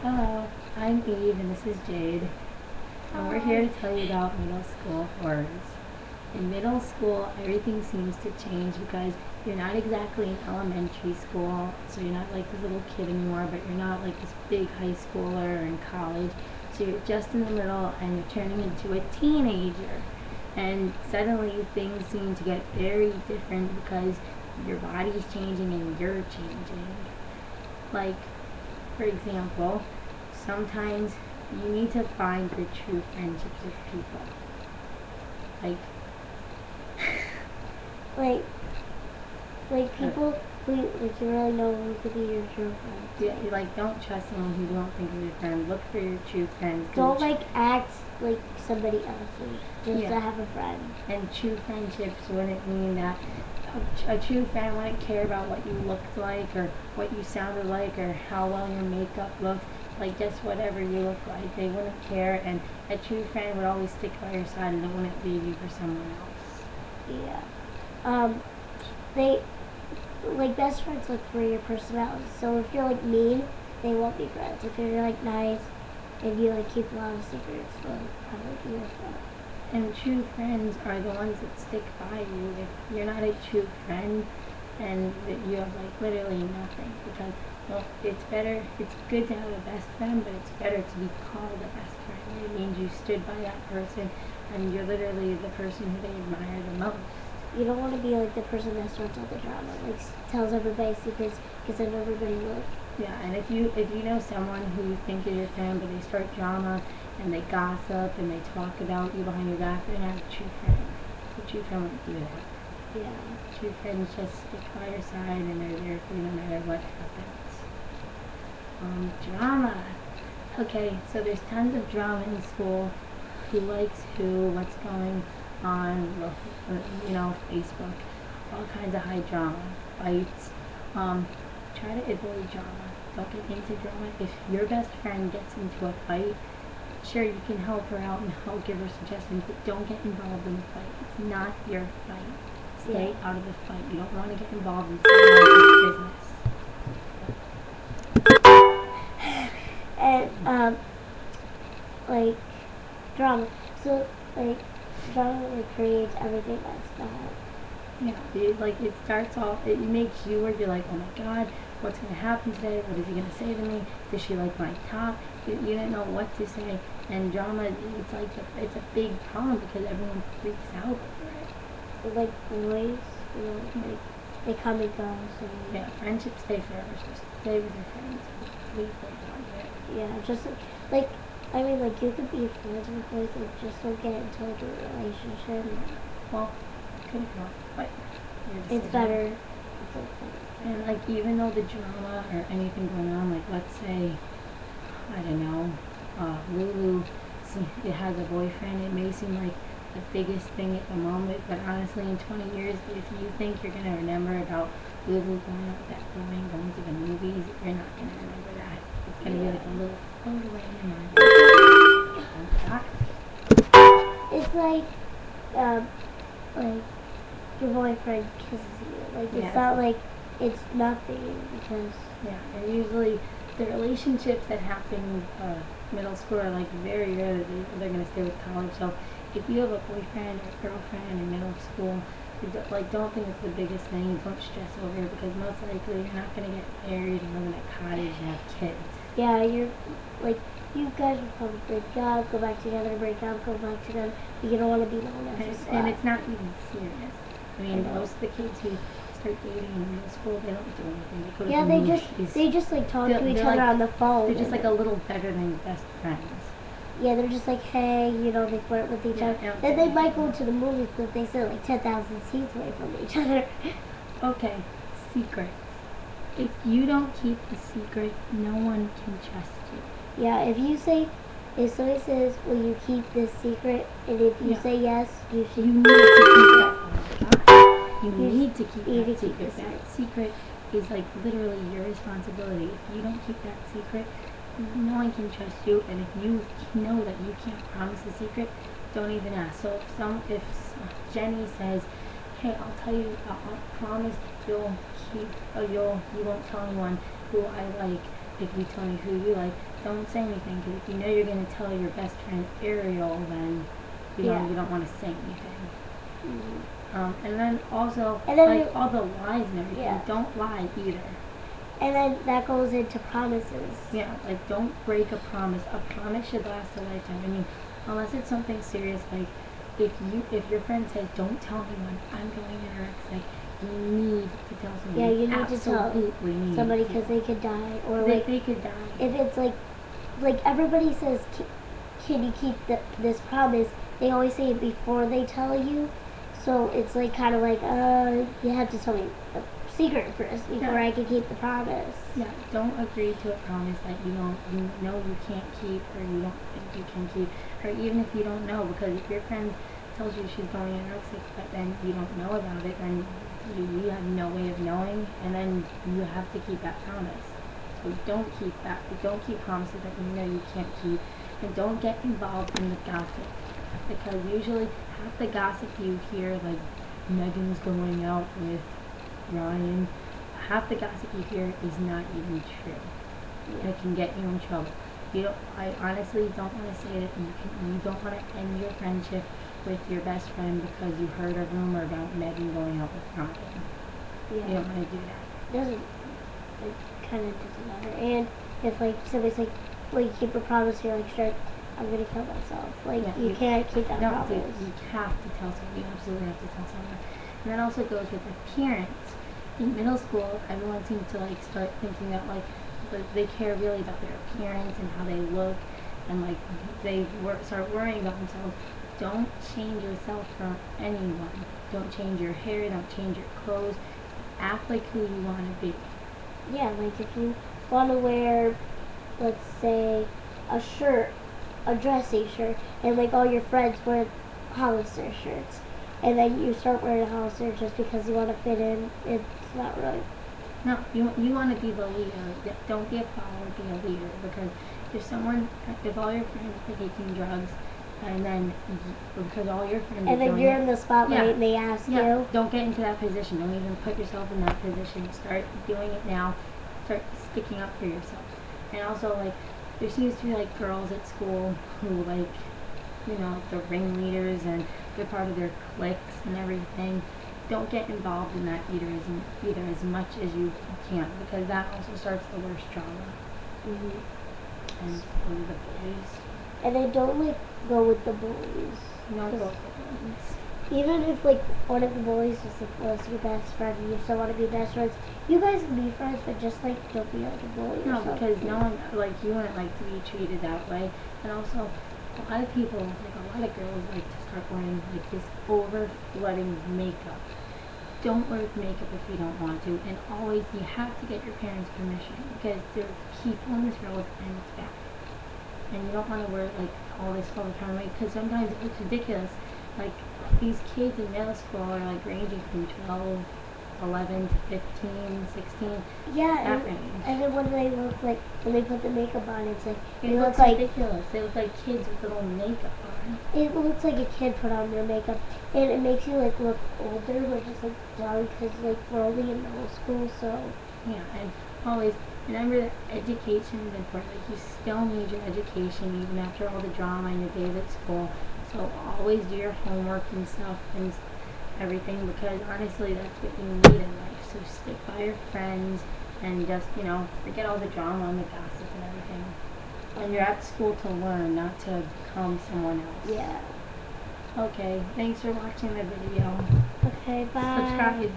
Hello, I'm Eve and this is Jade, and we're here to tell you about middle school horrors. In middle school, everything seems to change because you're not exactly in elementary school, so you're not like this little kid anymore, but you're not like this big high schooler or in college. So you're just in the middle and you're turning into a teenager. And suddenly things seem to get very different because your body's changing and you're changing. Like, for example, sometimes you need to find your true friendships with people. Like, like people who like you really know who could be your true friends. you like don't trust someone who you don't think is your friend. Look for your true friends. Don't like act like somebody else's just to have a friend. And true friendships wouldn't mean that a true friend wouldn't care about what you looked like or what you sounded like or how well your makeup looked. Like just whatever you look like, they wouldn't care. And a true friend would always stick by your side and they wouldn't leave you for someone else. Yeah. They like best friends look for your personality. So if you're like mean, they won't be friends. If you're like nice and you like keep a lot of secrets, they'll probably be your friend. And true friends are the ones that stick by you. If you're not a true friend and that you have like literally nothing, because well, it's good to have a best friend, but it's better to be called a best friend. It means you stood by that person and you're literally the person who they admire the most. You don't want to be like the person that starts all the drama, like tells everybody secrets, because then everybody will. Yeah, and if you know someone who you think is your friend, but they start drama and they gossip and they talk about you behind your back, they're not a true friend. A true friend wouldn't do that. Yeah. True friends just stick by your side and they're there for you no matter what happens. Drama. Okay, so there's tons of drama in school. Who likes who, what's going on, Facebook, all kinds of high drama, fights. Try to avoid drama. Don't get into drama. If your best friend gets into a fight, sure, you can help her out and help give her suggestions, but don't get involved in the fight. It's not your fight. Stay out of the fight. You don't want to get involved in someone else's business. And like drama. So like drama like creates everything that's bad. Yeah, it starts off. It makes you where you're like, oh my God, what's gonna happen today? What is he gonna say to me? Does she like my top? You didn't know what to say. And drama, it's a big problem because everyone freaks out over it. Like boys, like they come and go. So yeah, friendships stay forever. So stay with your friends. Please don't want it. Yeah, just like I mean, like you could be friends with boys, like just don't get into like a relationship. Well, could help, but it's better. And like even though the drama or anything going on, like let's say, I don't know, Lulu, it has a boyfriend. It may seem like the biggest thing at the moment, but honestly, in 20 years, if you think you're gonna remember about Lulu going out with that boy and going to the movies, you're not gonna remember that. It's gonna be like a little float away in your mind. It's like your boyfriend kisses you. Like it's not like it's nothing because and usually the relationships that happen middle school are like very rare that they're gonna stay with college. So if you have a boyfriend or girlfriend in middle school, don't think it's the biggest thing. Don't stress over it because most likely you're not gonna get married and live in a cottage and have kids. Yeah, you're like. You guys will probably break up, go back together, break up, go back together. But you don't want to be known as a slut. And it's not even serious. I mean, most of the kids who start dating in middle school, they don't do anything. They go to the movies. they just like talk to each other on the phone. They're just like a little better than best friends. Yeah, they're just like, hey, they flirt with each other. Then they might go to the movies, but they sit like 10,000 seats away from each other. Okay, secret. If you don't keep the secret, no one can trust you. Yeah, if somebody says, will you keep this secret? And if you say yes, you should. You need to keep that. You need to keep that secret. That secret is like literally your responsibility. If you don't keep that secret, no one can trust you. And if you know that you can't promise the secret, don't even ask. So if Jenny says, hey, I'll tell you, I'll promise you won't tell anyone who I like, if you tell me who you like, don't say anything, because if you know you're going to tell your best friend Ariel, then you don't want to say anything. And then also, and then like all the lies and everything, don't lie either. And then that goes into promises. Yeah, like don't break a promise. A promise should last a lifetime. I mean, unless it's something serious, like if your friend says, don't tell anyone, I'm going anorexic, like you need to tell somebody. Yeah, you need Absolutely to tell need somebody to. because they could die, or They could die. If it's like everybody says, can you keep this promise? They always say it before they tell you, so it's like kind of like you have to tell me the secret first before I can keep the promise. Yeah, don't agree to a promise that you know you can't keep, or you don't think you can keep, or even if you don't know, because if your friend tells you she's going anorexic but then you don't know about it, then you have no way of knowing, and then you have to keep that promise. So don't keep promises that you know you can't keep, and don't get involved in the gossip, because usually half the gossip you hear, like Megan's going out with Ryan, half the gossip you hear is not even true. And it can get you in trouble. I honestly don't want to say that you don't want to end your friendship with your best friend because you heard a rumor about Megan going out with Ryan. Yeah. You don't want to do that. It kind of doesn't matter. And if like somebody's like, well, you keep a promise, you're like, sure, I'm gonna kill myself. Like you can't keep that promise. You have to tell someone. You absolutely have to tell someone. And that also goes with appearance. In middle school, everyone seems to like start thinking that like they care really about their appearance and how they look, and like they start worrying about themselves. Don't change yourself for anyone. Don't change your hair. Don't change your clothes. Act like who you want to be. Yeah, like if you want to wear, let's say, a shirt, a dressy shirt, and like all your friends wear Hollister shirts, and then you start wearing a Hollister just because you want to fit in, it's not right. No, you want to be the leader. Don't be a follower, be a leader. Because if all your friends are taking drugs, and then because all your friends and then you're in the spotlight and they ask you. Don't get into that position. Don't even put yourself in that position. Start doing it now. Start sticking up for yourself. And also, like, there seems to be like girls at school who like, the ringleaders, and they're part of their cliques and everything. Don't get involved in that either as much as you can, because that also starts the worst drama. And the boys. And they don't like go with the bullies. Don't go with the bullies. Even if like one of the bullies is like was your best friend and you still want to be best friends, you guys can be friends, but just like don't be like a bully. No, because no one you wouldn't like to be treated that way. And also, a lot of people, like a lot of girls, like to start wearing like this over flooding makeup. Don't wear makeup if you don't want to, and always you have to get your parents' permission, because there are people in this world and it's bad. And you don't want to wear like all this all the time, because sometimes it looks ridiculous. Like these kids in middle school are like ranging from 12, 11 to 15, 16. Yeah, range. And then when they look like, when they put the makeup on, it's like, it looks like ridiculous. They look like kids with little makeup on. It looks like a kid put on their makeup, and it makes you like look older, which is like dumb, because like we're only in middle school, so. Yeah, and always remember that education is important. Like you still need your education even after all the drama and your days at school. So always do your homework and stuff and everything, because honestly that's what you need in life. So stick by your friends and just, forget all the drama and the gossip and everything. And you're at school to learn, not to become someone else. Yeah. Okay, thanks for watching the video. Okay, bye. Subscribe.